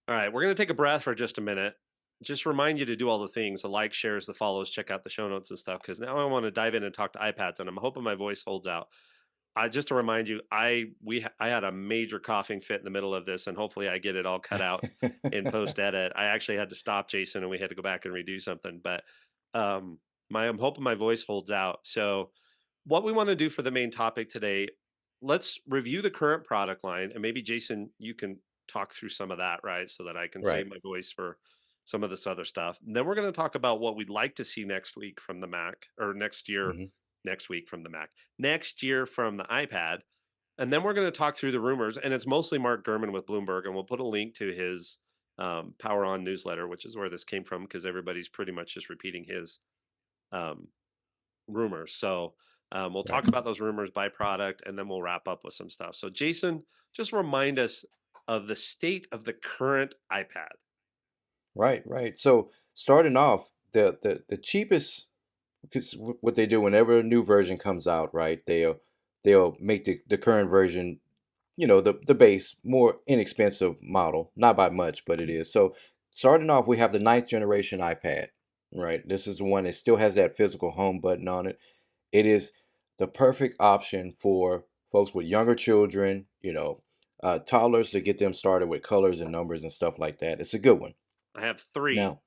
All right, we're going to take a breath for just a minute. Just remind you to do all the things, the likes, shares, the follows, check out the show notes and stuff, because now I want to dive in and talk to iPads, and I'm hoping my voice holds out. Just to remind you, I had a major coughing fit in the middle of this, and hopefully I get it all cut out in post edit. I actually had to stop Jason, and we had to go back and redo something, but I'm hoping my voice holds out. So, what we want to do for the main topic today, let's review the current product line, and maybe Jason, you can talk through some of that, right? So that I can Right. save my voice for some of this other stuff. And then we're going to talk about what we'd like to see next week from the Mac, or next year, Hmm. next week from the Mac, next year from the iPad. And then we're going to talk through the rumors. And it's mostly Mark Gurman with Bloomberg. And we'll put a link to his Power On newsletter, which is where this came from, because everybody's pretty much just repeating his um, rumors. So we'll Right. talk about those rumors by product, and then we'll wrap up with some stuff. So Jason, just remind us of the state of the current iPad. Right. Right. So starting off, the cheapest, because what they do whenever a new version comes out, right? They'll make the current version, the base more inexpensive model, not by much, but it is. So starting off, we have the ninth generation iPad. Right. This is the one that still has that physical home button on it. It is the perfect option for folks with younger children, toddlers, to get them started with colors and numbers and stuff like that. It's a good one. I have three Now,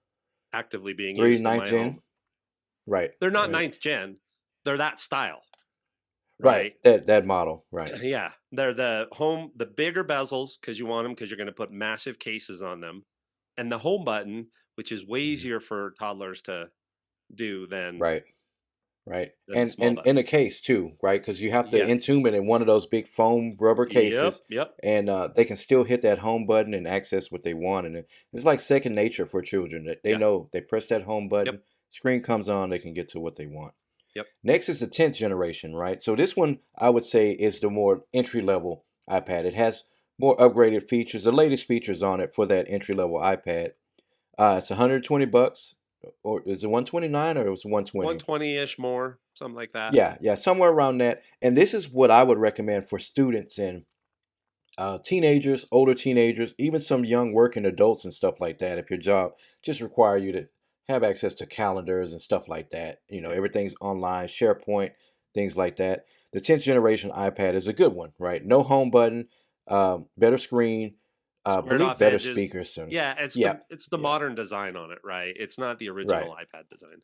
actively being three used in ninth my home. gen, right, They're not right, ninth gen, they're that style, right. right? That model, right. Yeah, they're the bigger bezels because you want them because you're going to put massive cases on them, and the home button, which is way Mhm. easier for toddlers to do Right, right. than the small And in a buttons. case too, right? Because you have to Yeah. entomb it in one of those big foam rubber Yep. cases, Yep. and they can still hit that home button and access what they want. And it's like second nature for children. That they Yeah. know they press that home Yep. button, screen comes on, they can get to what they want. Yep. Next is the 10th generation, right? So this one I would say is the more entry level iPad. It has more upgraded features, the latest features on it for that entry level iPad. It's 120 bucks, or is it 129 or it was 120? 120-ish more, something like that. Yeah, yeah, somewhere around that. And this is what I would recommend for students and teenagers, older teenagers, even some young working adults and stuff like that. If your job just require you to have access to calendars and stuff like that, Yep. everything's online, SharePoint, things like that. The 10th generation iPad is a good one, right? No home button, better screen, Squared believe off better edges. speakers. And Yeah, yeah, it's the yeah, modern design on it, right? It's not the right. original iPad design.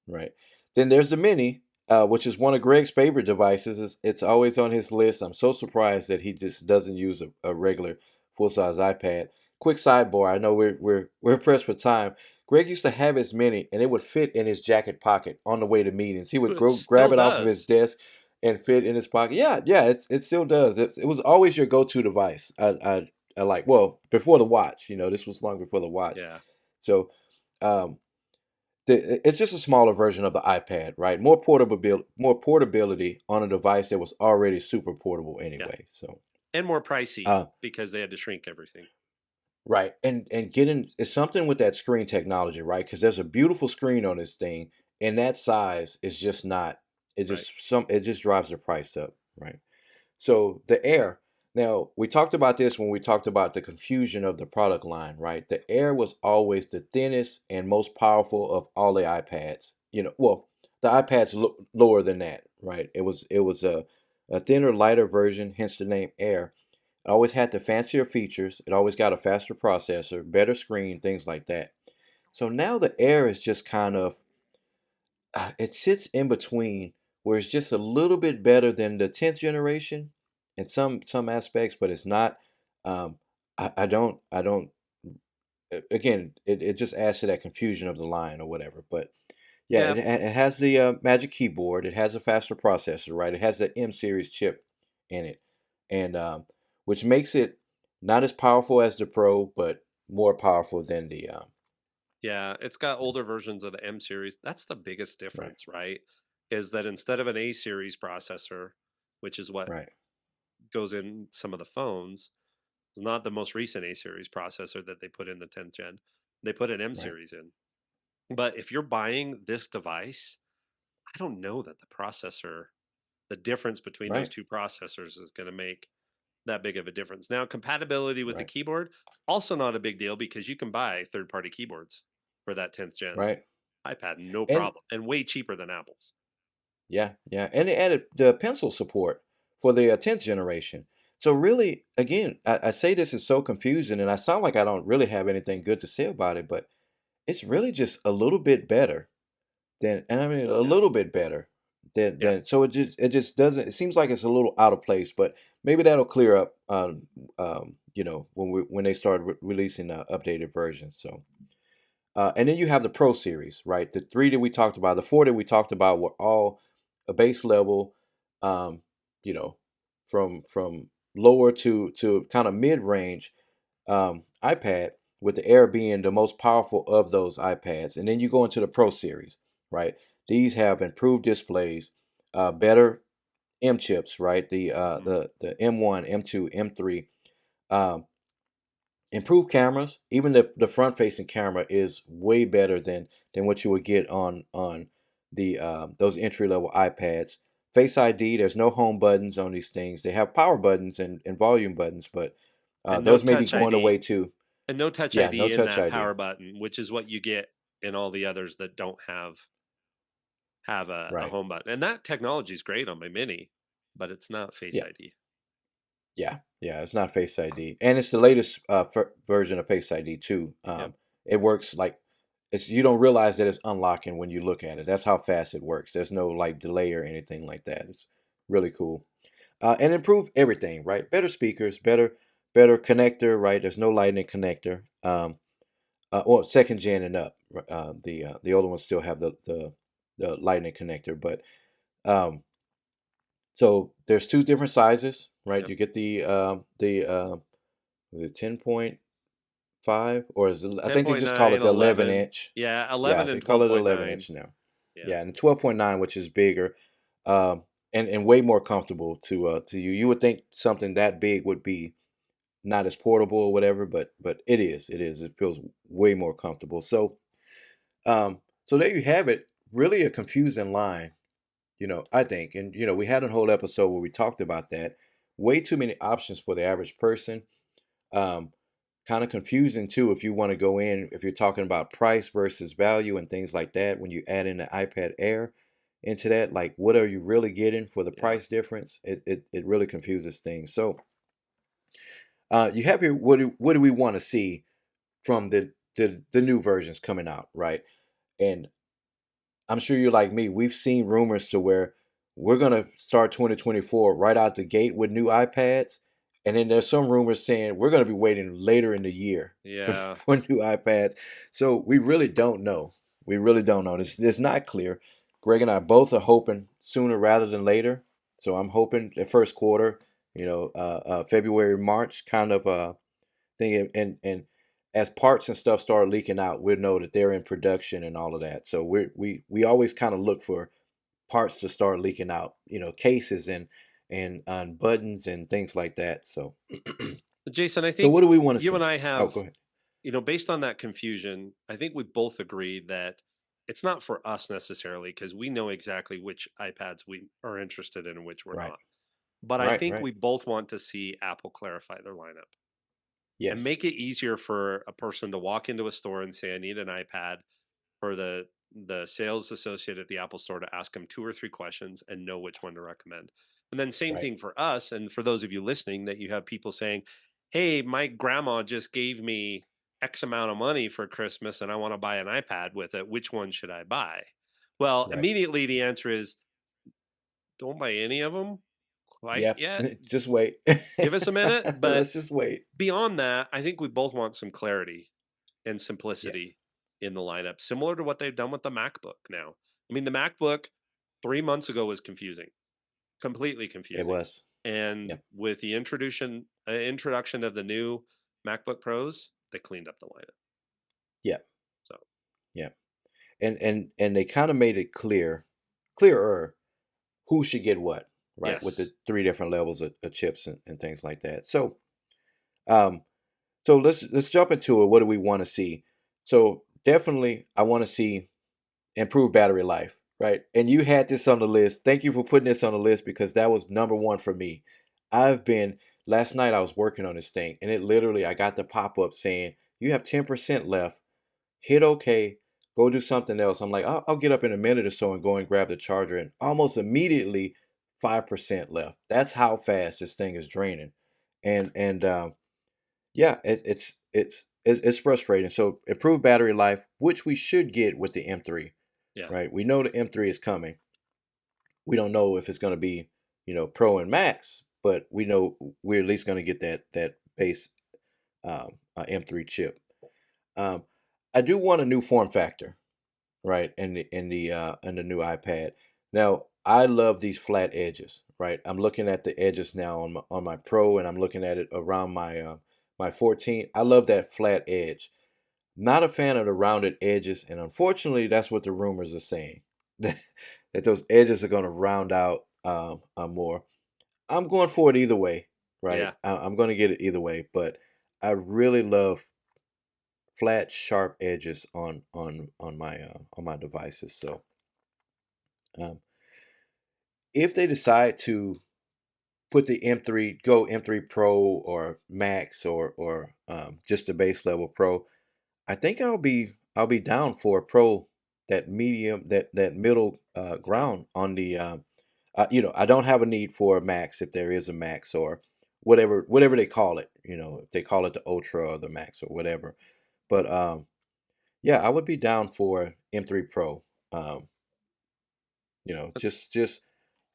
Right. Then there's the Mini, which is one of Greg's favorite devices. It's always on his list. I'm so surprised that he just doesn't use a regular full size iPad. Quick sidebar. I know we're pressed for time. Greg used to have his Mini, and it would fit in his jacket pocket on the way to meetings. He would It grab still it off of his does. desk and fit in his pocket. Yeah, yeah. It still does. It was always your go to device. I like, well, before the watch. This was long before the watch. Yeah. So. Um, it's just a smaller version of the iPad, right? More portability on a device that was already super portable Yeah. anyway. So, And more pricey uh, because they had to shrink everything. right, and getting it's something with that screen technology, right? Because there's a beautiful screen on this thing, and that size is just not. Right. It just drives the price up, right? So the Air. Now we talked about this when we talked about the confusion of the product line, right? The Air was always the thinnest and most powerful of all the iPads. Well, the iPads lower than that, right? It was a thinner, lighter version, hence the name Air. It always had the fancier features. It always got a faster processor, better screen, things like that. So now the Air is just kind of it sits in between where it's just a little bit better than the 10th generation in some aspects, but it's not. I don't again, it just adds to that confusion of the line or whatever. But yeah, Yeah. it has the magic keyboard. It has a faster processor, right? It has the M series chip in it, and which makes it not as powerful as the Pro, but more powerful than the Yeah. It's got older versions of the M series. That's the biggest right, difference, right? Is that instead of an A series processor, which is what right, goes in some of the phones, it's not the most recent A series processor that they put in the 10th gen. They put an M right, series in. But if you're buying this device, I don't know that the difference between those right, two processors is going to make that big of a difference. Now, compatibility with the Right. keyboard, also not a big deal because you can buy third-party keyboards for that 10th gen Right. iPad, no And problem, and way cheaper than Apple's. yeah, yeah, and they added the pencil support for the 10th generation. So really, again, I say this is so confusing, and I sound like I don't really have anything good to say about it, but it's really just a little bit better than, and I mean a Yeah, little bit better yeah. than. So it just doesn't. It seems like it's a little out of place, but maybe that'll clear up. When they start releasing updated versions. So. And then you have the Pro Series, right? The three that we talked about, the four that we talked about were all a base level, um, you know, from lower to kind of mid range iPad, with the Air being the most powerful of those iPads. And then you go into the Pro Series, right? These have improved displays, better M chips, right? The Mhm. M1, M2, M3. Improved cameras. Even the front facing camera is way better than what you would get on the those entry level iPads. Face ID. There's no home buttons on these things. They have power buttons and volume buttons, but And no those may be Touch going ID, away too. and no Touch Yeah, no ID in touch that ID. power button, which is what you get in all the others that don't have a Right. home button. And that technology is great on my Mini, but it's not Face Yeah. ID. Yeah. Yeah. It's not Face ID, and it's the latest version of Face ID too. Yep. It works like it's you don't realize that it's unlocking when you look at it. That's how fast it works. There's no like delay or anything like that. It's really cool. And improve everything, right? Better speakers, better connector, right? There's no lightning connector, or second gen and up. The older ones still have the lightning connector, but um, so there's two different sizes, right? Yep. You get the is it 10.5, or is it, I think they just call 10.9, it the 11 11. inch. Yeah, Yeah, 11 they and call it 11 12.9. inch now. Yeah. Yeah, and 12.9, which is bigger, and way more comfortable to you. You would think something that big would be not as portable or whatever, but it is. It is. It feels way more comfortable. So there you have it. Really a confusing line, I think. And we had a whole episode where we talked about that. Way too many options for the average person. Um, Kind of confusing too if you want to go in, if you're talking about price versus value and things like that, when you add in the iPad Air into that, like what are you really getting for the Yeah. price difference? It really confuses things. So you have here, what do we want to see from the new versions coming out, right? And I'm sure you're like me. We've seen rumors to where we're gonna start 2024 right out the gate with new iPads, and then there's some rumors saying we're gonna be waiting later in the year for, Yeah. for new iPads. So we really don't know. We really don't know. It's not clear. Greg and I both are hoping sooner rather than later. So I'm hoping the first quarter, February, March kind of thing, and as parts and stuff start leaking out, we'll know that they're in production and all of that. So we always kind of look for parts to start leaking out, cases and buttons and things like that. So Jason, I so think what do we want to you and see? I Oh, have, go ahead. based on that confusion, I think we both agree that it's not for us necessarily because we know exactly which iPads we are interested in and which we're Right, not. But I right, think right. we both want to see Apple clarify their lineup and Yes, make it easier for a person to walk into a store and say, I need an iPad, for the sales associate at the Apple store to ask them two or three questions and know which one to recommend. And then same right, thing for us and for those of you listening, that you have people saying, "Hey, my grandma just gave me X amount of money for Christmas and I want to buy an iPad with it. Which one should I buy?" Well, right. immediately the answer is don't buy any of them quite Yeah, yet. just wait. Give us a minute, but Let's just wait. beyond that, I think we both want some clarity and Yes, simplicity in the lineup, similar to what they've done with the MacBook now. I mean, the MacBook 3 months ago was confusing, completely it confusing. was. And Yep. with the introduction of the new MacBook Pros, they cleaned up the lineup. Yep. So, Yep. And they kind of made it clearer who should get what, right? With yes. the three different levels of chips and things like that. Um, so let's jump into it. What do we want to see? So definitely, I want to see improved battery life, right? And you had this on the list. Thank you for putting this on the list because that was number one for me. I've been last night I was working on this thing, and it literally I got the pop up saying you have 10% left. Hit OK, go do something else. I'm like, I'll get up in a minute or so and go and grab the charger, and almost immediately 5% left. That's how fast this thing is draining, and yeah, it's frustrating. So improved battery life, which we should get with the M3, Yeah. right? We know the M3 is coming. We don't know if it's going to be, Pro and Max, but we know we're at least going to get that base M3 chip. Um, I do want a new form factor, right? In the new iPad. Now, I love these flat edges, right? I'm looking at the edges now on my Pro, and I'm looking at it around my 14. I love that flat edge. Not a fan of the rounded edges, and unfortunately, that's what the rumors are saying that those edges are going to round out more. I'm going for it either way, right? Yeah. I'm going to get it either way, but I really love flat, sharp edges on my devices. So um, if they decide to put the M3, go M3 Pro or Max or just the base level Pro, I think I'll be down for a Pro, that medium, that middle Yeah. ground on the. I don't have a need for a Max if there is a Max or whatever they call it. If they call it the Ultra or the Max or whatever. But yeah, I would be down for M3 Pro. Um, just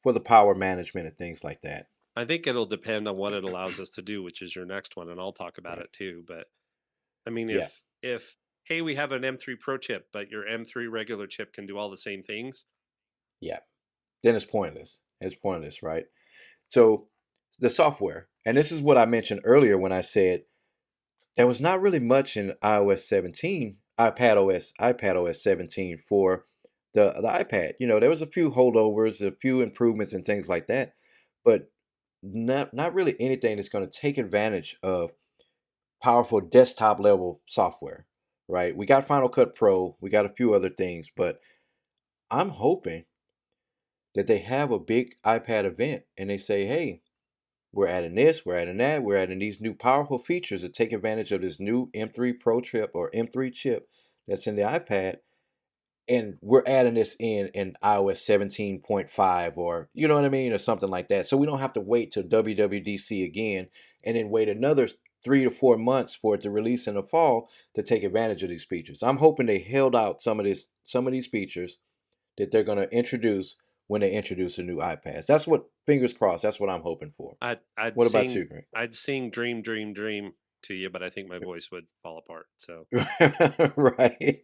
for the power management and things like that. I think it'll depend on what it allows us to do, which is your next one, and I'll talk about Right. it too. But I mean, Yeah. if hey, we have an M3 Pro chip, but your M3 regular chip can do all the same things. Yeah. Then it's pointless. It's pointless, right? So the software, and this is what I mentioned earlier when I said there was not really much in iOS 17, iPad OS 17 for the iPad. There was a few holdovers, a few improvements and things like that, but not really anything that's going to take advantage of powerful desktop level software, right? We got Final Cut Pro, we got a few other things, but I'm hoping that they have a big iPad event and they say, hey, we're adding this, we're adding that, we're adding these new powerful features to take advantage of this new M3 Pro chip or M3 chip that's in the iPad. And we're adding this in iOS 17.5, or you know what I mean, or something like that. So we don't have to wait till WWDC again and then wait another 3 to 4 months for it to release in the fall to take advantage of these features. I'm hoping they held out some of these features that they're going to introduce when they introduce a new iPads. That's what, fingers crossed, that's what I'm hoping for. I'd What about you, sing Greg? I'd sing Dream Dream Dream to you, but I think my voice would fall apart. So Right.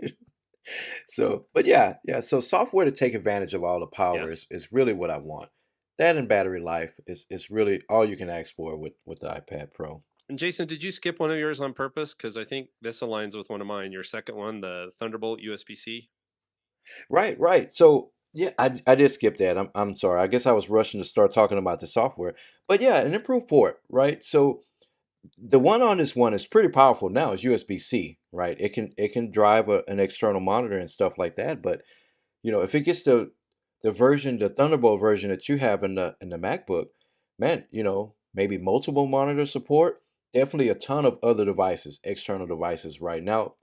So, but yeah, yeah. So software to take advantage of all the yeah. power is really what I want. That and battery life is really all you can ask for with the iPad Pro. And Jason, did you skip one of yours on purpose? Because I think this aligns with one of mine. Your second one, the Thunderbolt USB C. Right, right. So yeah, I did skip that. I'm sorry. I guess I was rushing to start talking about the software. But yeah, an improved port, right? So the one on this one is pretty powerful now. It's USB-C, right? It can drive an external monitor and stuff like that. But if it gets the Thunderbolt version that you have in the MacBook, man, maybe multiple monitor support, definitely a ton of other devices, external devices. Right now,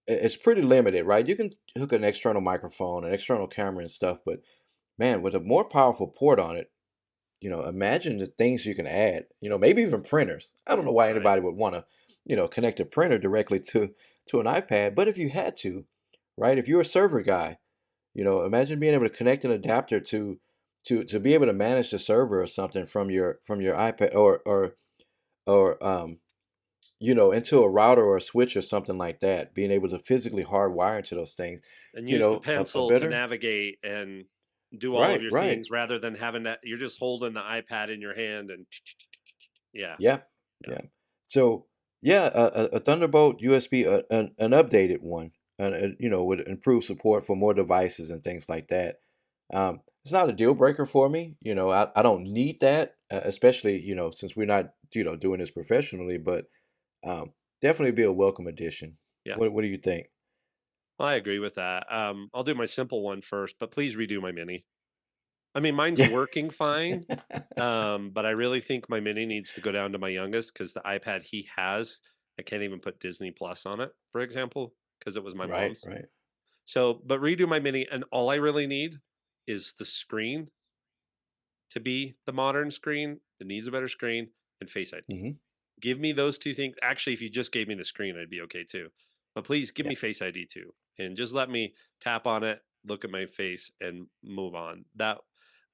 it's pretty limited, right? You can hook an external microphone, an external camera, and stuff, but man, with a more powerful port on it, imagine the things you can add. Maybe even printers. I don't know why Right. anybody would want to, connect a printer directly to an iPad, but if you had to, right? If you're a server guy, imagine being able to connect an adapter to be able to manage the server or something from your iPad or into a router or a switch or something like that. Being able to physically hardwire into those things, And use the a pencil to better navigate and do all of right, your right, things rather than having that you're just holding the iPad in your hand and yeah, yeah, yeah, yeah. So yeah, a Thunderbolt USB, an updated one, and with improved support for more devices and things like that. It's not a deal breaker for me. I don't need that, especially since we're not doing this professionally. But um, definitely be a welcome addition. yeah. What do you think? I agree with that. I'll do my simple one first, but please redo my mini. I mean, mine's working fine, but I really think my mini needs to go down to my youngest because the iPad he has, I can't even put Disney Plus on it, for example, because it was my Right, mom's. right. So, but redo my mini, and all I really need is the screen to be the modern screen. It needs a better screen and Face ID. Hmm. Give me those two things. Actually, if you just gave me the screen, I'd be okay too. But please give Yeah, me Face ID too, and just let me tap on it, look at my face, and move on. That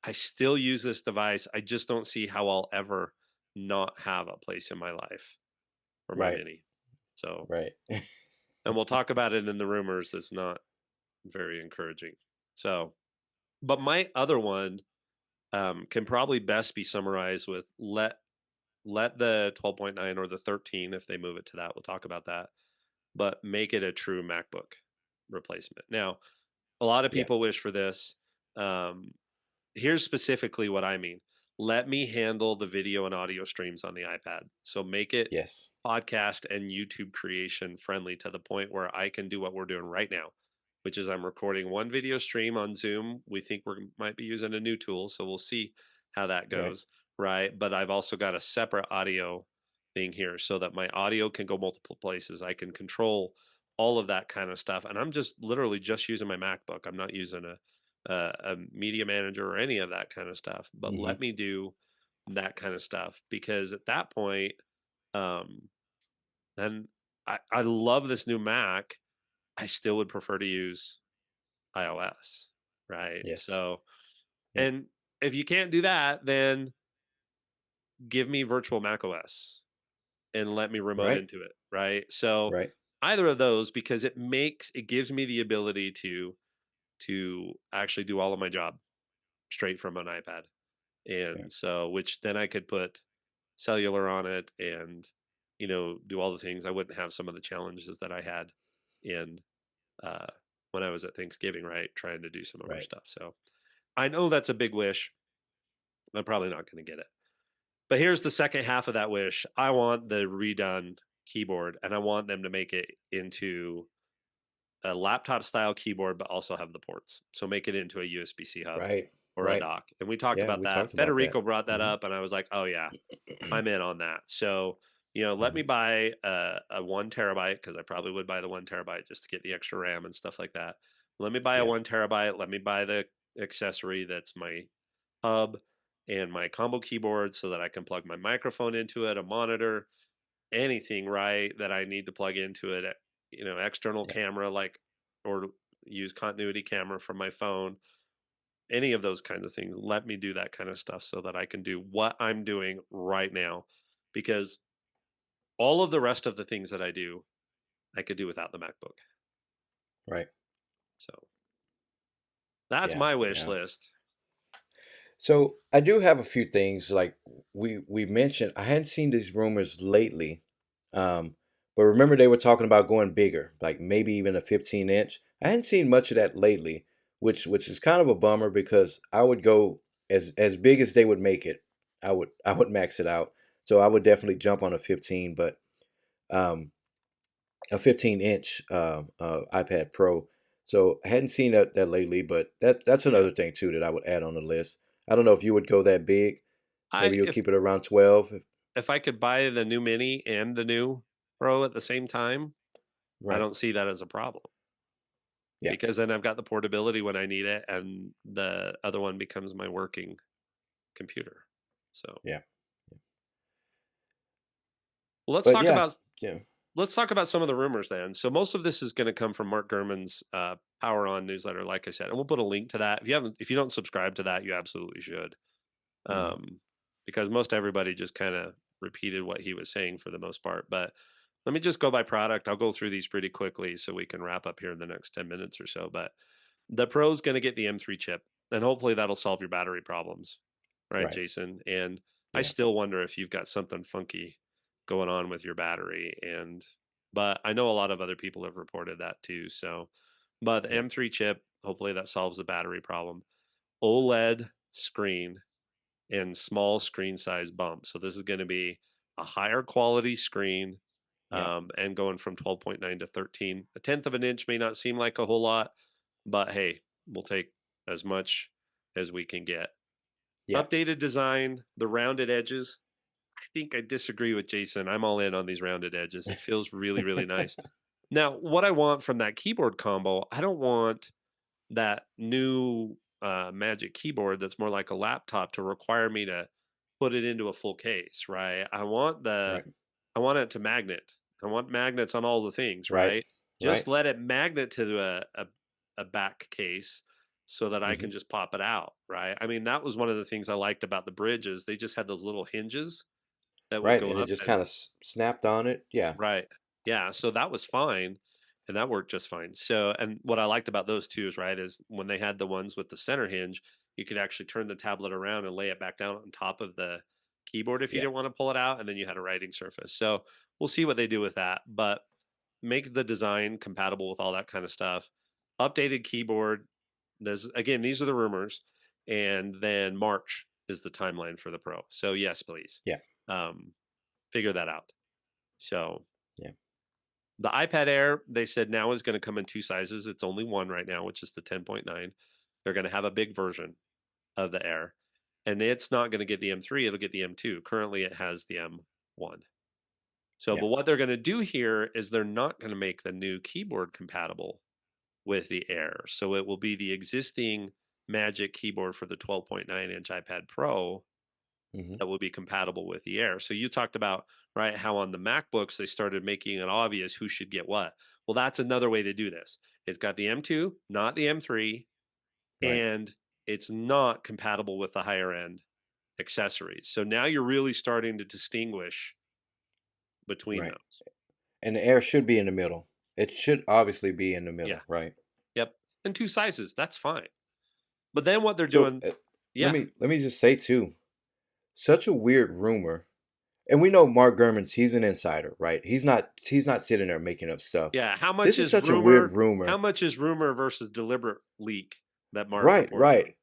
I still use this device. I just don't see how I'll ever not have a place in my life for my right, mini. So, right. and we'll talk about it in the rumors. It's not very encouraging. So, but my other one can probably best be summarized with let the 12.9 or the 13 if they move it to that. We'll talk about that, but make it a true MacBook replacement. Now, a lot of Yeah. people wish for this. Um, Here's specifically what I mean. Let me handle the video and audio streams on the iPad. So make it Yes. podcast and YouTube creation friendly to the point where I can do what we're doing right now, which is I'm recording one video stream on Zoom. We think we might be using a new tool, so we'll see how that Right. goes, right? But I've also got a separate audio thing here so that my audio can go multiple places. I can control all of that kind of stuff, and I'm just literally just using my MacBook. I'm not using a media manager or any of that kind of stuff. But let Hmm. me do that kind of stuff because at that point, um, then I love this new Mac. I still would prefer to use iOS, right? Yes. So, Yeah. and if you can't do that, then give me virtual Mac OS and let me remote Right. into it, right? So, Right. either of those because it gives me the ability to actually do all of my job straight from an iPad. Yeah. And so which then I could put cellular on it and do all the things. I wouldn't have some of the challenges that I had in uh when I was at Thanksgiving, right, trying to do some of our Right. stuff. So I know that's a big wish. I'm probably not going to get it. But here's the second half of that wish. I want the redone keyboard and I want them to make it into a laptop style keyboard, but also have the ports. So make it into a USB-C hub Right. or a Right. dock. And we talked Yeah, about we that. talked about that. Federico brought that Hmm. up, and I was like, oh, yeah, I'm in on that. So, let me Hmm. buy a 1 terabyte because I probably would buy the 1 terabyte just to get the extra RAM and stuff like that. Let me buy a Yeah. 1 terabyte. Let me buy the accessory that's my hub and my combo keyboard so that I can plug my microphone into it, a monitor, anything, right, that I need to plug into it, external Yeah. camera, like, or use continuity camera from my phone, any of those kinds of things. Let me do that kind of stuff so that I can do what I'm doing right now because all of the rest of the things that I do, I could do without the MacBook. Right. So that's Yeah. my wish Yeah. list. So I do have a few things like we mentioned. I hadn't seen these rumors lately, but remember they were talking about going bigger, like maybe even a 15-inch. I hadn't seen much of that lately, which is kind of a bummer because I would go as big as they would make it. I would max it out. So I would definitely jump on a 15, but um, a 15-inch iPad Pro. So I hadn't seen that lately, but that's Yeah. another thing too that I would add on the list. I don't know if you would go that big. I Maybe you'll keep it around 12. if I could buy the new mini and the new Pro at the same time, I Right. don't see that as a problem Yeah. because then I've got the portability when I need it and the other one becomes my working computer. So, Yeah. let's But talk yeah. about Yeah. let's talk about some of the rumors then. So most of this is going to come from Mark Gurman's Power On newsletter, like I said, and we'll put a link to that. If you don't subscribe to that, you absolutely should, Hmm. um, because most everybody just kind of repeated what he was saying for the most part. But let me just go by product. I'll go through these pretty quickly so we can wrap up here in the next 10 minutes or so. But the Pro's going to get the M3 chip, and hopefully that'll solve your battery problems, right, Right. Jason? And I Yeah. still wonder if you've got something funky going on with your battery. But I know a lot of other people have reported that too. So, but the Yeah. M3 chip, hopefully that solves the battery problem. OLED screen and small screen size bump. So this is going to be a higher quality screen, Yeah. and going from 12.9 to 13. A tenth of an inch may not seem like a whole lot, but hey, we'll take as much as we can get. Yeah. Updated design, the rounded edges. I think I disagree with Jason. I'm all in on these rounded edges. It feels really, really nice. Now, what I want from that keyboard combo, I don't want that new Magic keyboard that's more like a laptop to require me to put it into a full case, right? Right. I want it to magnet. I want magnets on all the things, Right. right? Just Right. let it magnet to a back case so that I Hmm. can just pop it out, right? I mean, that was one of the things I liked about the bridges. They just had those little hinges that would Right. go And it up just and kind of snapped on it. Yeah. right. Yeah, so that was fine, and that worked just fine. So and what I liked about those 2 is, right, is when they had the ones with the center hinge, you could actually turn the tablet around and lay it back down on top of the keyboard if you Yeah. didn't wanna pull it out, and then you had a writing surface. So, we'll see what they do with that, but make the design compatible with all that kinda stuff. Updated keyboard, there's again, these are the rumors, and then March is the timeline for the Pro. So, yes, please. Yeah. Um, figure that out. So Yeah. the iPad Air, they said now is going to come in 2 sizes. It's only one right now, which is the 10.9. They're going to have a big version of the Air, and it's not going to get the M3, it'll get the M2. Currently, it has the M1. So, Yeah. but what they're going to do here is they're not going to make the new keyboard compatible with the Air. So it will be the existing Magic keyboard for the 12.9-inch iPad Pro Hmm. that will be compatible with the Air. So you talked about, right, how on the MacBooks they started making it obvious who should get what. Well, that's another way to do this. It's got the M2, not the M3, Right. and it's not compatible with the higher end accessories. So now you're really starting to distinguish between Right. those. And the air should be in the middle. It should obviously be in the Yeah. middle, right? Yep. And 2 sizes, that's fine. But then what they're So doing, let yeah. me just say too, such a weird rumor. And we know Mark Gurman's he's an insider, right? He's not sitting there making up stuff. Yeah, This is such a weird how rumor. much is rumor versus deliberate leak that Mark Right, reports on? right.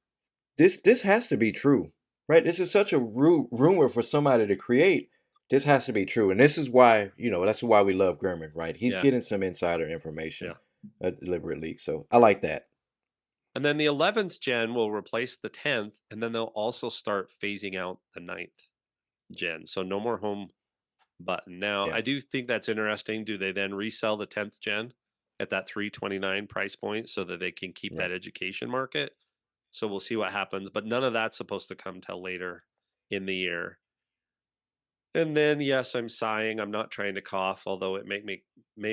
This has to be true, right? This is such a rumor for somebody to create. This has to be true, and this is why that's why we love Gurman, right? He's Yeah, getting some insider information, yeah. a deliberate leak. So I like that. And then the 11th gen will replace the 10th, and then they'll also start phasing out the ninth gen. So no more home button. Now, Yeah, I do think that's interesting. Do they then resell the 10th gen at that 329 price point so that they can keep that right, education market? So we'll see what happens, but none of that's supposed to come till later in the year. And then yes, I'm sighing. I'm not trying to cough, although it may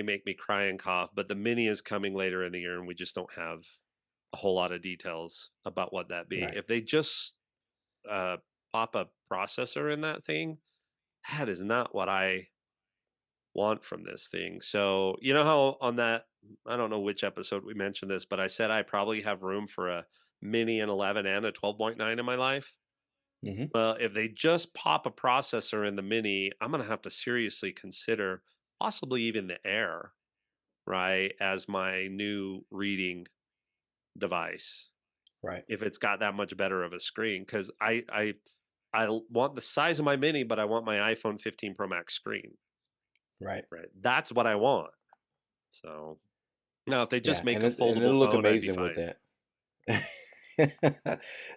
make me cry and cough, but the mini is coming later in the year and we just don't have a whole lot of details about what that be. right. If they just uh, pop a processor in that thing, that is not what I want from this thing. So, you know how on that, I don't know which episode we mentioned this, but I said I probably have room for a mini and 11 and a 12.9 in my life. Hmm. Well, if they just pop a processor in the mini, I'm going to have to seriously consider possibly even the Air, right, as my new reading device Right, if it's got that much better of a screen because want the size of my mini, but I want my iPhone 15 Pro Max screen. right. Right, that's what I want. So now, if they just Yeah, make and a and foldable it'll look phone, I'd be amazing with fine. that.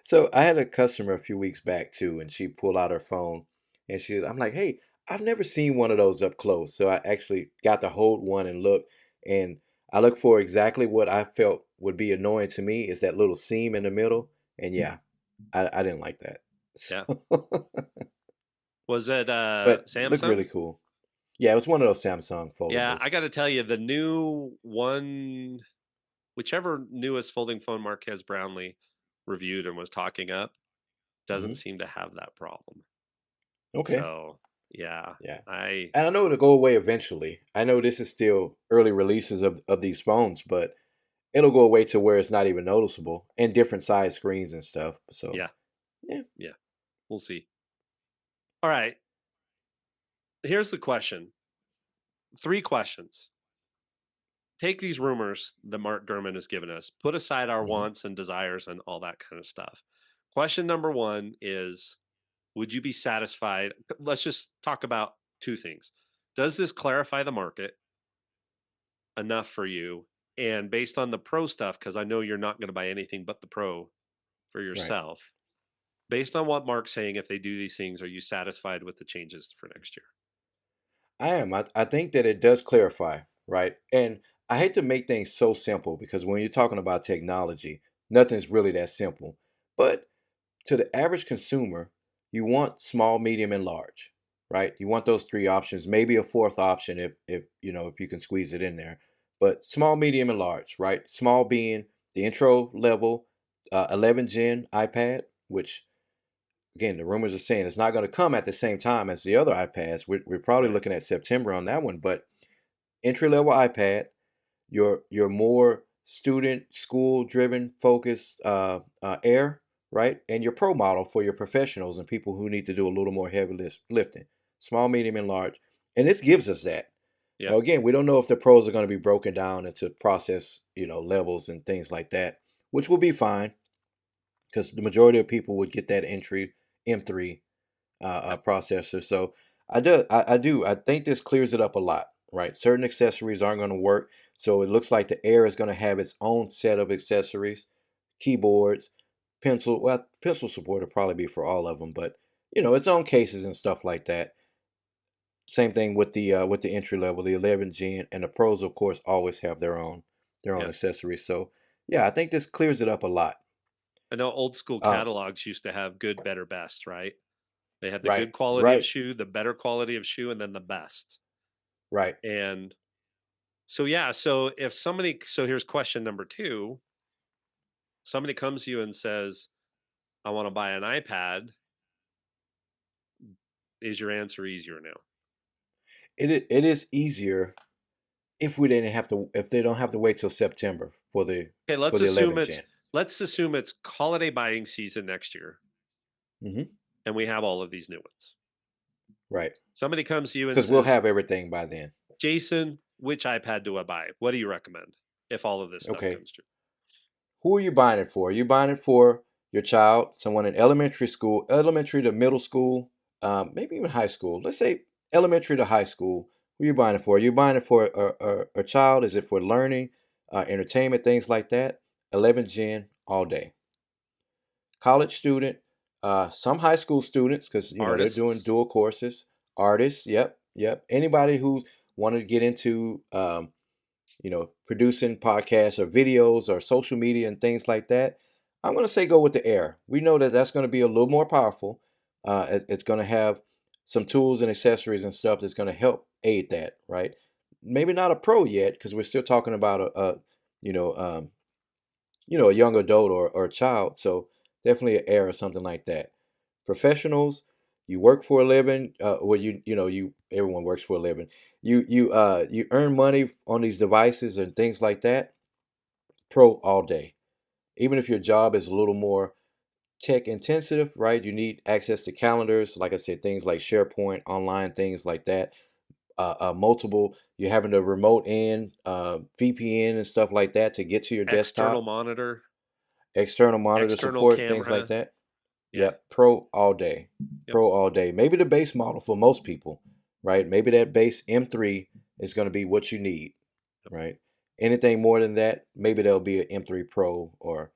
So I had a customer a few weeks back too, and she pulled out her phone, and I'm like, hey, I've never seen one of those up close. So I actually got to hold one and look, and I look for exactly what I felt would be annoying to me is that little seam in the middle, and yeah, I didn't like that. Yeah, So, was it but look Samsung? really cool. Yeah, it was one of those Samsung Yeah, foldables. I got to tell you, the new one, whichever newest folding phone Marquez Brownlee reviewed and was talking up, doesn't Hmm. seem to have that problem. Okay, So yeah, yeah. I And I know it'll go away eventually. I know this is still early releases of these phones, but it'll go away to where it's not even noticeable and different size screens and stuff. So, yeah, yeah. yeah, we'll see. All right, here's the question. 3 questions. Take these rumors that Mark Gurman has given us, put aside our Hmm. wants and desires and all that kind of stuff. Question number 1 is, would you be satisfied? Let's just talk about 2 things. Does this clarify the market enough for you? And based on the pro stuff, because I know you're not going to buy anything but the pro, for Right. yourself. Based on what Mark's saying, if they do these things, are you satisfied with the changes for next year? I am. I think that it does clarify, right? And I hate to make things so simple because when you're talking about technology, nothing's really that simple. But to the average consumer, you want small, medium, and large, right? You want those three options, maybe a fourth option if you know if you can squeeze it in there. But small, medium, and large, right? Small being the intro level 11 gen iPad, which again the rumors are saying it's not going to come at the same time as the other iPads. We're probably Right. looking at September on that one, but entry level iPad, your more student school driven focused Air, right, and your Pro model for your professionals and people who need to do a little more heavy lifting, small, medium, and large, and this gives us that. Now Yep. again, we don't know if the pros are going to be broken down into process, levels and things like that, which will be fine because the majority of people would get that entry M3 Yep. processor. So I think this clears it up a lot, right? Certain accessories aren't going to work, so it looks like the Air is going to have its own set of accessories, keyboards, pencil. Well, pencil support will probably be for all of them, but its own cases and stuff like that. Same thing with the entry level, the 11 Gen, and the Pros, of course, always have their own Yep. accessories. So yeah, I think this clears it up a lot. I know old school Uh, catalogs used to have good, better, best, right? They had the right, good quality of right, shoe, the better quality of shoe, and then the best. right. And so, yeah, so if somebody, so here's question number two, somebody comes to you and says, I want to buy an iPad, is your answer easier now? It is easier if they don't have to wait till September for the Okay, for the 11 gen. let's assume it's holiday buying season next year Hmm. and we have all of these new ones. Right, Somebody comes to you and because we'll says, have everything by then. Jason, which iPad do I buy? What do you recommend if all of this stuff Okay, comes true? who are you buying it for? Are you buying it for your child, someone in elementary school, elementary to middle school, maybe even high school? Let's say elementary to high school. Who are you buying it for? Are you buying it for a child? Is it for learning, entertainment, things like that? 11 gen all day. College student, some high school students, because they're doing Artists, dual courses. Artists, yep, yep. Anybody who wanted to get into producing podcasts or videos or social media and things like that. I'm going to say go with the Air. We know that that's going to be a little more powerful. It's going to have some tools and accessories and stuff that's going to help aid that, right? Maybe not a Pro yet because we're still talking about you know um, a young adult or a child. So definitely an Air or something like that. Professionals, you work for a living. Well, you everyone works for a living. You earn money on these devices and things like that. Pro all day. Even if your job is a little more tech intensive, right? You need access to calendars, like I said, things like SharePoint, online things like that. Multiple, you're having to remote in VPN and stuff like that to get to your external desktop. monitor, External monitor external support, things like camera. that. Yeah. Yep, Pro all day. Yep. Pro all day. Maybe the base model for most people, right? Maybe that base M3 is going to be what you need, Yep. right? Anything more than that, maybe there'll be an M3 Pro or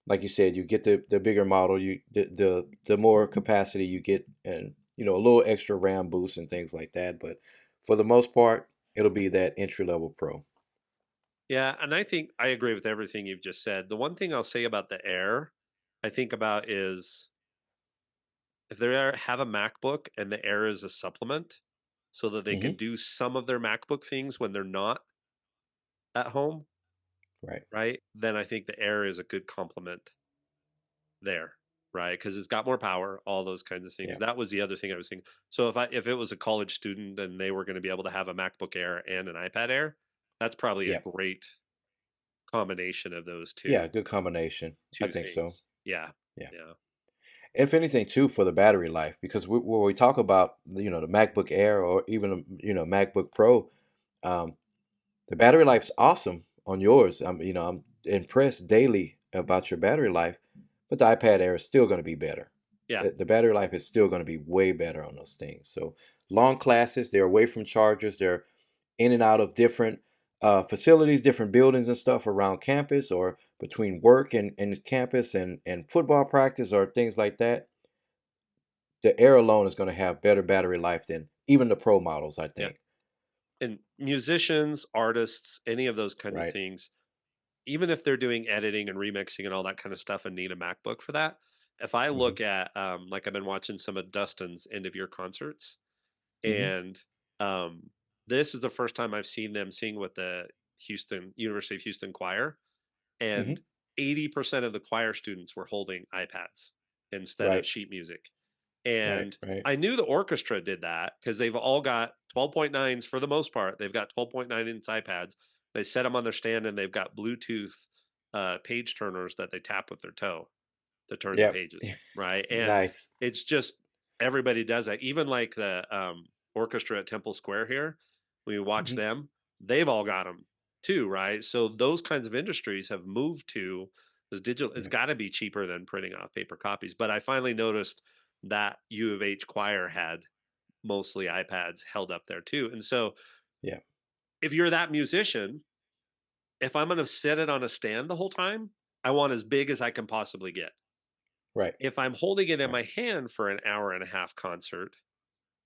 like you said, you get the bigger model, the more capacity you get and a little extra RAM boost and things like that, but for the most part, it'll be that entry level Pro. Yeah. And I think I agree with everything you've just said. The one thing I'll say about the Air, I think about is if they have a MacBook and the Air is a supplement so that they can Hmm. do some of their MacBook things when they're not at home, Right. right? Then I think the Air is a good complement there, right? Because it's got more power, all those kinds of things. Yeah. That was the other thing I was thinking. So if it was a college student and they were going to be able to have a MacBook Air and an iPad Air, that's probably a Yeah. great combination of those Yeah, two good combination. I think so. things. Yeah. Yeah. Yeah. If anything, too, for the battery life, because when we talk about the MacBook Air or even MacBook Pro, um, the battery life's awesome on yours. I'm impressed daily about your battery life, but the iPad Air is still going to be better. Yeah. The battery life is still going to be way better on those things. So long classes, they're away from chargers, they're in and out of different facilities, different buildings and stuff around campus, or between work and campus and football practice or things like that, the Air alone is going to have better battery life than even the Pro models, I Yeah. think. And musicians, artists, any of those kind of Right. things, even if they're doing editing and remixing and all that kind of stuff and need a MacBook for that, if I Hmm. look at like I've been watching some of Dustin's end of year concerts, Hmm. and um, this is the first time I've seen them sing with the Houston University of Houston choir, and Hmm. 80% of the choir students were holding iPads instead of Right. sheet music. Right. And Right. I knew the orchestra did that because they've all got 12.9s for the most part. They've got 12.9 inch iPads. They set them on their stand and they've got Bluetooth page turners that they tap with their toe to turn the Yep. pages, right? And Nice. it's just everybody does that. Even like the orchestra at Temple Square here, when you watch Hmm. them, they've all got them too, right? So those kinds of industries have moved to this digital. It's Yeah. got to be cheaper than printing off paper copies. But I finally noticed that U of H choir had mostly iPads held up there too. And so Yeah. if you're that musician, if I'm going to sit it on a stand the whole time, I want as big as I can possibly get. Right. If I'm holding it in Right. my hand for an hour and a half concert,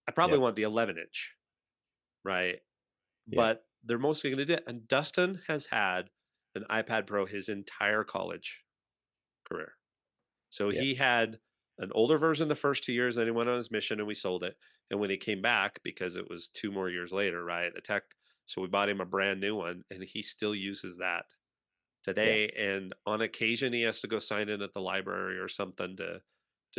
I probably Yep. want the 11-inch, right? Yeah. But they're mostly going to do it. And Dustin has had an iPad Pro his entire college career. So Yep. he had an older version the first 2 years, then he went on his mission and we sold it. And when he came back, because it was 2 more years later, right? The tech, so we bought him a brand new one and he still uses that Yeah. today. And on occasion, he has to go sign in at the library or something to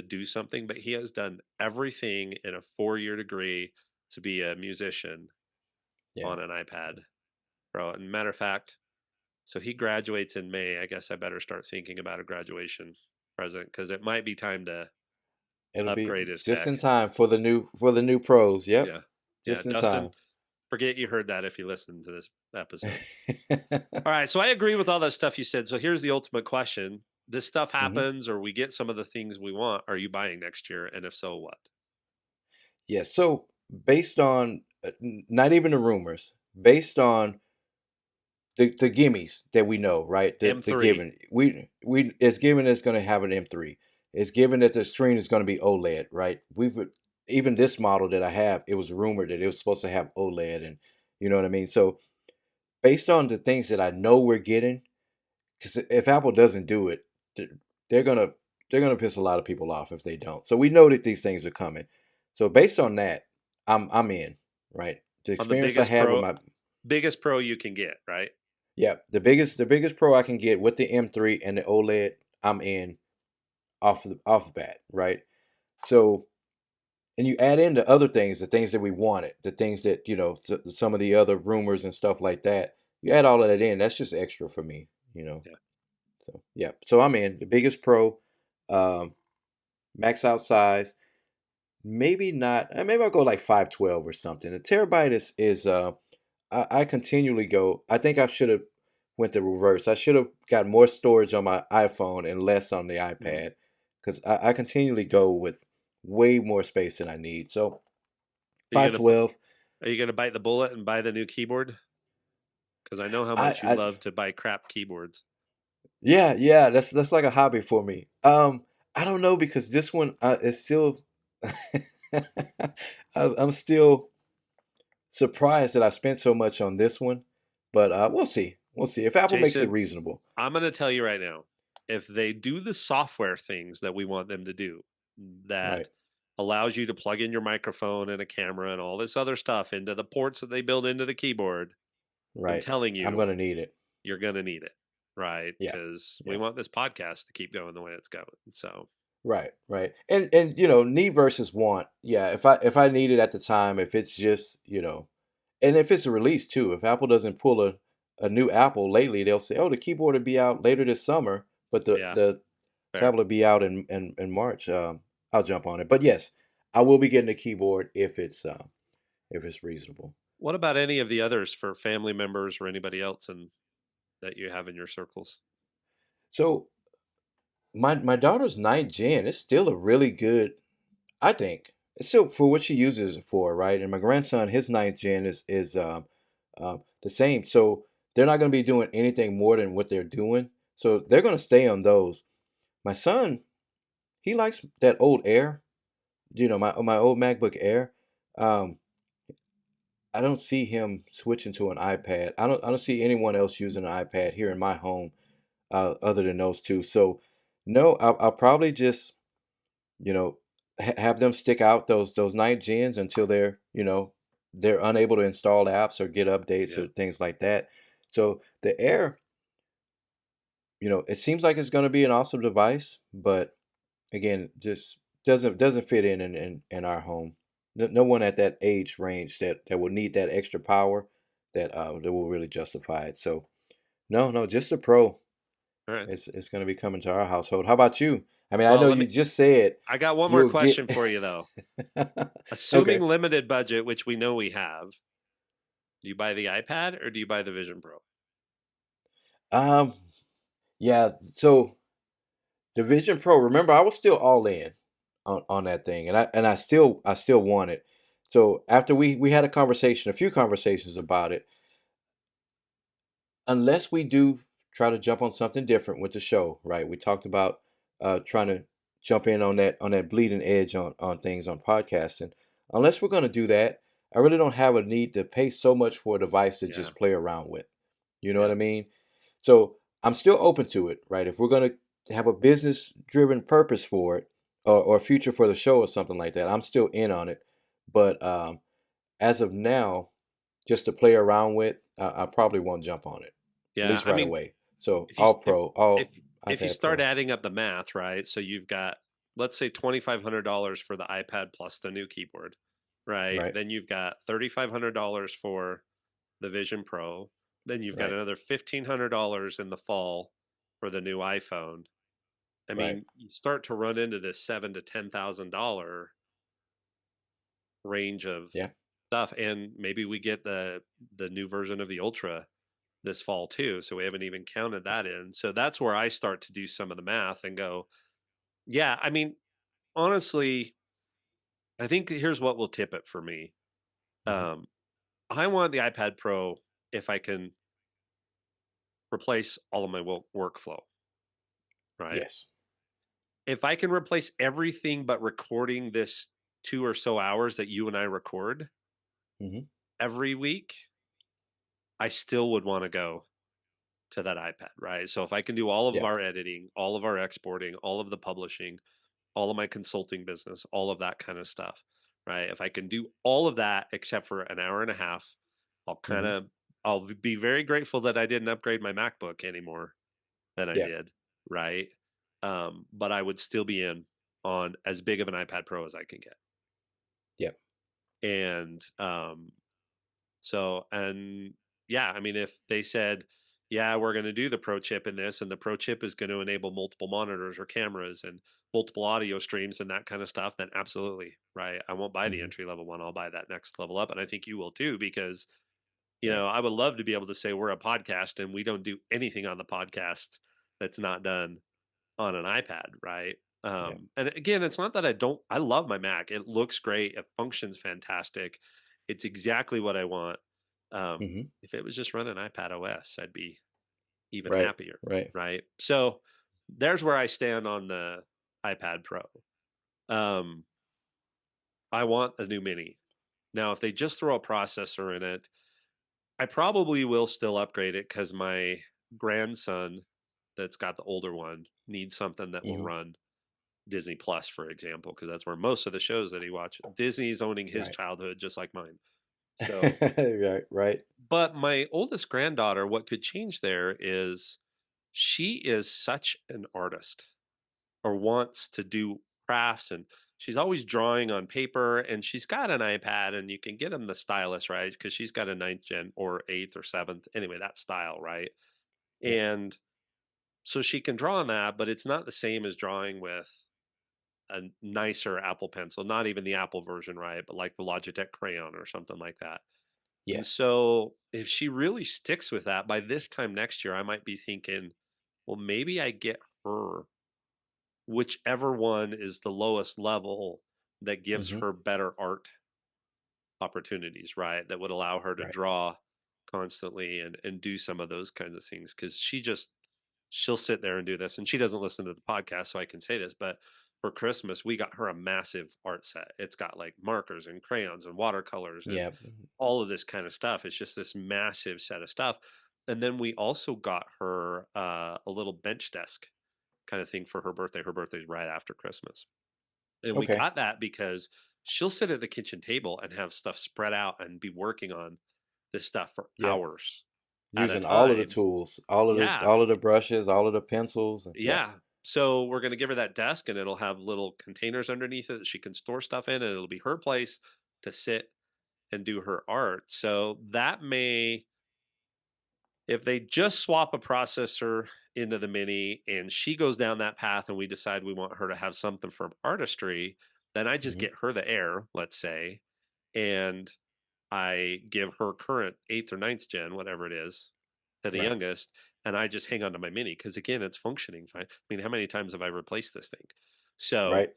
do something. But he has done everything in a 4 year degree to be a musician Yeah. on an iPad Pro. And matter of fact, so he graduates in May. I guess I better start thinking about a graduation present because it might be time to It'll be upgrade his just tech. in time for the new pros. Yep. Yeah. Yeah. Just in Dustin, time. forget you heard that if you listen to this episode. All right. So I agree with all that stuff you said. So here's the ultimate question. This stuff Hmm. happens or we get some of the things we want. Are you buying next year? And if so, what? Yes. So based on not even the rumors, based on the gimmies that we know, right? The M3. given we it's given it's going to have an M3. It's given that the screen is going to be OLED, right? Even this model that I have, it was rumored that it was supposed to have OLED, and you know what I mean. So based on the things that I know we're getting, because if Apple doesn't do it, they're, they're gonna they're gonna piss a lot of people off if they don't. So we know that these things are coming. So based on that, I'm in, right? The On the experience I had with my biggest pro you can get, right? yeah, the biggest pro I can get with the M3 and the OLED, I'm in off the bat, right? So and you add in the other things, the things that we wanted, the things that some of the other rumors and stuff like that. You add all of that in, that's just extra for me, you know. Yeah. So yeah, so I'm in the biggest pro, um, max out size. Maybe not. Maybe I'll go like 512 or something. A terabyte is. I continually go. I think I should have went the reverse. I should have got more storage on my iPhone and less on the Mhm. iPad because I continually go with way more space than I need. So Are you gonna 512. are you gonna bite the bullet and buy the new keyboard? Because I know how I, much you I love to buy crap keyboards. yeah. That's like a hobby for me. I don't know because this one is still. I'm still surprised that I spent so much on this one, but we'll see. We'll see if Apple makes it Jason, reasonable. I'm going to tell you right now, if they do the software things that we want them to do, Right, that allows you to plug in your microphone and a camera and all this other stuff into the ports that they build into the keyboard, I'm right. telling I'm you, gonna need it. you're going to need it, right? Yeah, Because we yeah. want this podcast to keep going the way it's going. So, Right, right. And need versus want. Yeah, if I need it at the time, if it's just and if it's a release too. If Apple doesn't pull a new Apple lately, they'll say, oh, the keyboard will be out later this summer, but yeah, the fair. tablet will be out in March. I'll jump on it. But yes, I will be getting a keyboard if it's reasonable. What about any of the others for family members or anybody else that you have in your circles? So my daughter's ninth gen is still a really good, I think. It's still for what she uses it for, right? And my grandson, his ninth gen is the the same. So they're not going to be doing anything more than what they're doing. So they're going to stay on those. My son, he likes that old Air, my old MacBook Air. Um, I don't see him switching to an iPad. I don't see anyone else using an iPad here in my home other than those two. So no, I'll probably just you know have them stick out those night gens until they're unable to install apps or get updates Yeah. or things like that. So the Air, it seems like it's going to be an awesome device, but again, just doesn't fit in our home. No one at that age range that will need that extra power that will really justify it. So no, just a Pro. All right. It's going to be coming to our household. How about you? I mean, I Well, know you just said I got one more you'll get. question for you though. Assuming Okay. limited budget, which we know we have, do you buy the iPad or do you buy the Vision Pro? Um. Yeah. So the Vision Pro. Remember, I was still all in on that thing, and I still want it. So after we had a few conversations about it, unless we do try to jump on something different with the show, right? We talked about trying to jump in on that bleeding edge on things on podcasting. Unless we're going to do that, I really don't have a need to pay so much for a device to Yeah. just play around with. You know what Yeah. I mean? So I'm still open to it, right? If we're going to have a business driven purpose for it or a future for the show or something like that, I'm still in on it. But as of now, just to play around with, I probably won't jump on it, at Yeah. least I right mean, away. So if you all if pro, if all if you iPad start Pro. adding up the math, right? So you've got, let's say, $2,500 for the iPad plus the new keyboard, right? Right, Then you've got $3,500 for the Vision Pro. Then you've got right, another $1,500 in the fall for the new iPhone. I right. mean, you start to run into this $7,000 to $10,000 range of Yeah, stuff, and maybe we get the new version of the Ultra this fall too. So we haven't even counted that in. So that's where I start to do some of the math and go, yeah, I mean, honestly, I think here's what will tip it for me. hmm, Um, I want the iPad Pro if I can replace all of my workflow, right? yes, If I can replace everything but recording this 2 or so hours that you and I record hmm, every week, I still would want to go to that iPad, right? So if I can do all of yeah, our editing, all of our exporting, all of the publishing, all of my consulting business, all of that kind of stuff, right? If I can do all of that except for an hour and a half, I'll kind hmm, of I'll be very grateful that I didn't upgrade my MacBook anymore than I yeah, did, right? But I would still be in on as big of an iPad Pro as I can get. yeah, And and yeah, I mean, if they said, yeah, we're going to do the pro chip in this, and the pro chip is going to enable multiple monitors or cameras and multiple audio streams and that kind of stuff, then absolutely, right? I won't buy the hmm, entry level one. I'll buy that next level up. And I think you will too, because, right, I would love to be able to say we're a podcast and we don't do anything on the podcast that's not done on an iPad, right? yeah, And again, it's not that I love my Mac. It looks great. It functions fantastic. It's exactly what I want. hmm, If it was just running iPad OS, I'd be even right, happier, right, right? So there's where I stand on the iPad Pro. Um, I want a new mini. Now, if they just throw a processor in it, I probably will still upgrade it because my grandson that's got the older one needs something that will hmm, run Disney Plus, for example, because that's where most of the shows that he watches. Disney's owning his right, childhood just like mine. So, right, right, but my oldest granddaughter, what could change there is she is such an artist or wants to do crafts, and she's always drawing on paper, and she's got an iPad, and you can get him the stylus, right? Because she's got a ninth gen or eighth or seventh, anyway, that style, right? yeah, And so she can draw on that, but it's not the same as drawing with a nicer Apple Pencil, not even the Apple version, right? But like the Logitech Crayon or something like that. And yes, so if she really sticks with that, by this time next year, I might be thinking, well, maybe I get her whichever one is the lowest level that gives hmm, her better art opportunities, right? That would allow her to right, draw constantly and do some of those kinds of things because she'll sit there and do this, and she doesn't listen to the podcast, so I can say this, but for Christmas, we got her a massive art set. It's got like markers and crayons and watercolors and Yeah. all of this kind of stuff. It's just this massive set of stuff. And then we also got her a little bench desk kind of thing for her birthday. Her birthday's right after Christmas. And we Okay. got that because she'll sit at the kitchen table and have stuff spread out and be working on this stuff for Yeah. hours at a Using all of the time. tools, Yeah. all of the brushes, all of the pencils. Yeah. Yeah. So we're going to give her that desk and it'll have little containers underneath it that she can store stuff in, and it'll be her place to sit and do her art. So that may, if they just swap a processor into the mini and she goes down that path and we decide we want her to have something from artistry, then I just Hmm. get her the Air, let's say, and I give her current eighth or ninth gen, whatever it is, to the Right. youngest, and I just hang on to my mini because again, it's functioning fine. I mean, how many times have I replaced this thing? So, Right.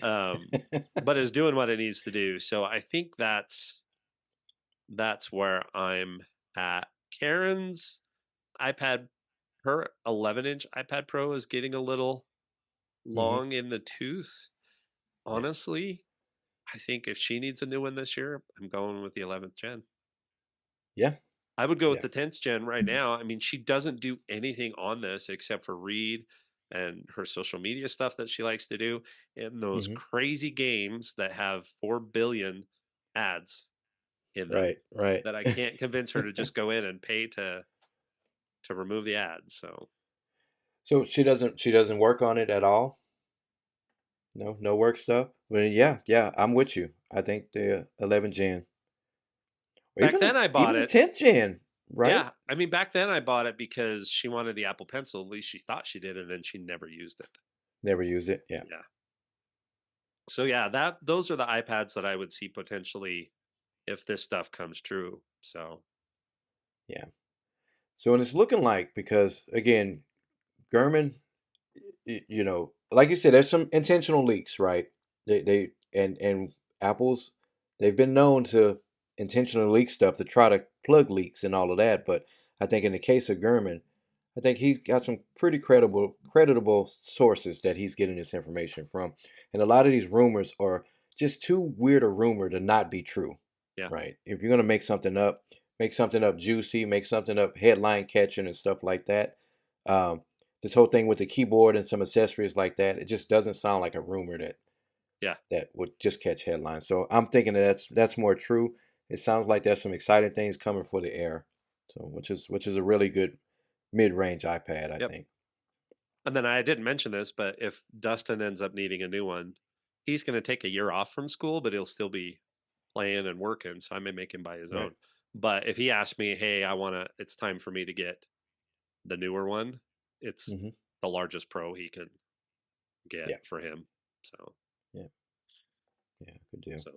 um, but it's doing what it needs to do. So I think that's where I'm at. Karen's iPad, her 11-inch iPad Pro is getting a little Hmm. long in the tooth. Yeah. Honestly, I think if she needs a new one this year, I'm going with the 11th gen. Yeah. I would go with Yeah. the 10th gen right now. I mean, she doesn't do anything on this except for read and her social media stuff that she likes to do, and those Hmm. crazy games that have 4 billion ads in them Right. Right. that I can't convince her to just go in and pay to remove the ads. So So she doesn't work on it at all. No, no work stuff. Well, yeah, yeah, I'm with you. I think the 11 gen, or back even then the I bought even the it. 10th gen, right? Yeah, I mean back then I bought it because she wanted the Apple Pencil. At least she thought she did, and then she never used it. Never used it. Yeah, Yeah. So yeah, that those are the iPads that I would see potentially if this stuff comes true. So yeah. So and it's looking like, because again, Gurman, like you said, there's some intentional leaks, right? They and Apple's, they've been known to intentionally leak stuff to try to plug leaks and all of that. But I think in the case of Gurman, I think he's got some pretty creditable sources that he's getting this information from, and a lot of these rumors are just too weird a rumor to not be true, yeah, right? If you're gonna make something up juicy, make something up headline catching and stuff like that. Um, this whole thing with the keyboard and some accessories like that, it just doesn't sound like a rumor yeah, that would just catch headlines. So I'm thinking that's more true. It sounds like there's some exciting things coming for the Air, so which is a really good mid-range iPad, I yep. think. And then I didn't mention this, but if Dustin ends up needing a new one, he's going to take a year off from school, but he'll still be playing and working. So I may make him buy his Right. own. But if he asks me, hey, it's time for me to get the newer one, it's Hmm. the largest Pro he can get Yeah. for him. So, Yeah. Yeah. Good deal. so